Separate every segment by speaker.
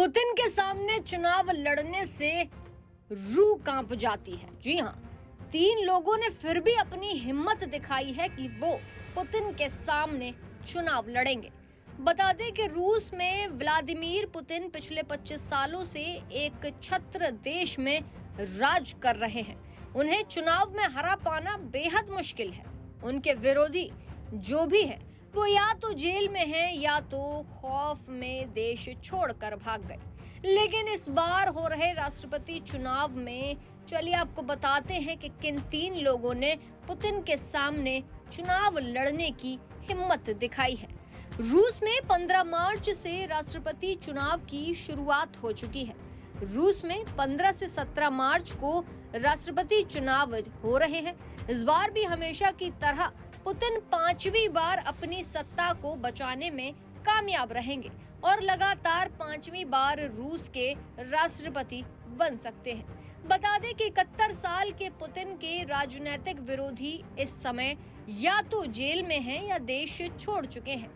Speaker 1: Putin के सामने चुनाव लड़ने से रूह कांप जाती है। जी हाँ, 3 लोगों ने फिर भी अपनी हिम्मत दिखाई है कि वो पुतिन के सामने चुनाव लड़ेंगे। बता दें कि रूस में व्लादिमीर पुतिन पिछले 25 सालों से एक छत्र देश में राज कर रहे हैं। उन्हें चुनाव में हरा पाना बेहद मुश्किल है। उनके विरोधी जो भी हैं, वो या तो जेल में हैं या तो खौफ में देश छोड़कर भाग गए। लेकिन इस बार हो रहे राष्ट्रपति चुनाव में चलिए आपको बताते हैं कि किन 3 लोगों ने पुतिन के सामने चुनाव लड़ने की हिम्मत दिखाई है। रूस में 15 मार्च से राष्ट्रपति चुनाव की शुरुआत हो चुकी है। रूस में 15 से 17 मार्च को राष्ट्रपति चुनाव हो रहे हैं। इस बार भी हमेशा की तरह पुतिन 5वीं बार अपनी सत्ता को बचाने में कामयाब रहेंगे और लगातार 5वीं बार रूस के राष्ट्रपति बन सकते हैं। बता दें कि 71 साल के पुतिन के राजनीतिक विरोधी इस समय या तो जेल में हैं या देश छोड़ चुके हैं।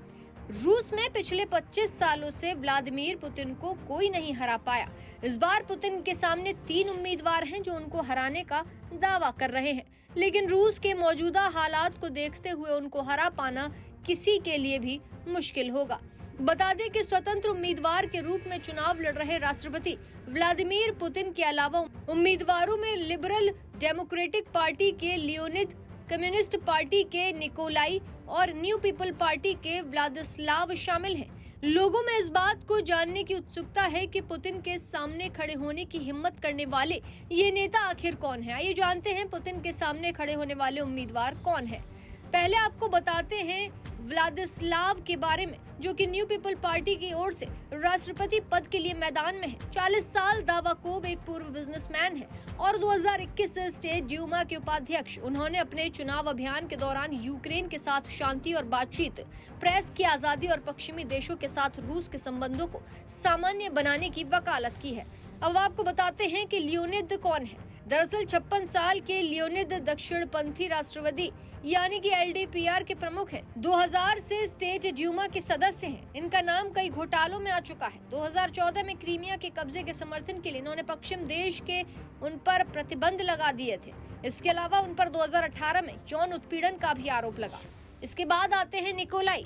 Speaker 1: रूस में पिछले 25 सालों से व्लादिमीर पुतिन को कोई नहीं हरा पाया। इस बार पुतिन के सामने 3 उम्मीदवार हैं जो उनको हराने का दावा कर रहे हैं, लेकिन रूस के मौजूदा हालात को देखते हुए उनको हरा पाना किसी के लिए भी मुश्किल होगा। बता दें कि स्वतंत्र उम्मीदवार के रूप में चुनाव लड़ रहे राष्ट्रपति व्लादिमीर पुतिन के अलावा उम्मीदवारों में लिबरल डेमोक्रेटिक पार्टी के लियोनिद, कम्युनिस्ट पार्टी के निकोलाई और न्यू पीपल पार्टी के व्लादिस्लाव शामिल हैं। लोगों में इस बात को जानने की उत्सुकता है कि पुतिन के सामने खड़े होने की हिम्मत करने वाले ये नेता आखिर कौन है। आइए जानते हैं पुतिन के सामने खड़े होने वाले उम्मीदवार कौन है। पहले आपको बताते हैं व्लादिस्लाव के बारे में, जो कि न्यू पीपल पार्टी की ओर से राष्ट्रपति पद के लिए मैदान में है। 40 साल दावाकोव एक पूर्व बिजनेसमैन है और 2021 से स्टेट ड्यूमा के उपाध्यक्ष। उन्होंने अपने चुनाव अभियान के दौरान यूक्रेन के साथ शांति और बातचीत, प्रेस की आजादी और पश्चिमी देशों के साथ रूस के संबंधों को सामान्य बनाने की वकालत की है। अब आपको बताते हैं कि लियोनिद कौन है। दरअसल 56 साल के लियोनिद दक्षिणपंथी राष्ट्रवादी यानी कि एलडीपीआर के प्रमुख हैं। 2000 से स्टेट ड्यूमा के सदस्य हैं। इनका नाम कई घोटालों में आ चुका है। 2014 में क्रीमिया के कब्जे के समर्थन के लिए इन्होंने पश्चिम देश के उन पर प्रतिबंध लगा दिए थे। इसके अलावा उन पर 2018 में यौन उत्पीड़न का भी आरोप लगा। इसके बाद आते हैं निकोलाई।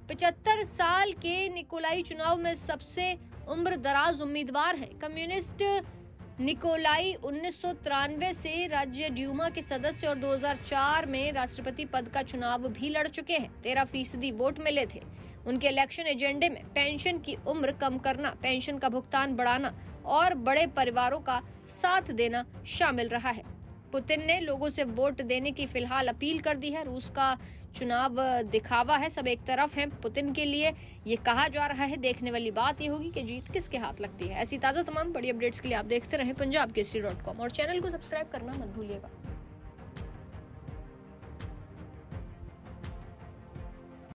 Speaker 1: 75 साल के निकोलाई चुनाव में सबसे उम्र दराज उम्मीदवार हैं। कम्युनिस्ट निकोलाई 1993 से राज्य ड्यूमा के सदस्य और 2004 में राष्ट्रपति पद का चुनाव भी लड़ चुके हैं। 13% वोट मिले थे। उनके इलेक्शन एजेंडे में पेंशन की उम्र कम करना, पेंशन का भुगतान बढ़ाना और बड़े परिवारों का साथ देना शामिल रहा है। पुतिन ने लोगों से वोट देने की फिलहाल अपील कर दी है। रूस का चुनाव दिखावा है, सब एक तरफ है। पुतिन के लिए ये कहा जा रहा है। देखने वाली बात ये होगी कि जीत किसके हाथ लगती है। ऐसी ताज़ा तमाम बड़ी अपडेट्स के लिए आप देखते रहें पंजाब केसरी.com और चैनल को सब्सक्राइब करना मत भूलिएगा।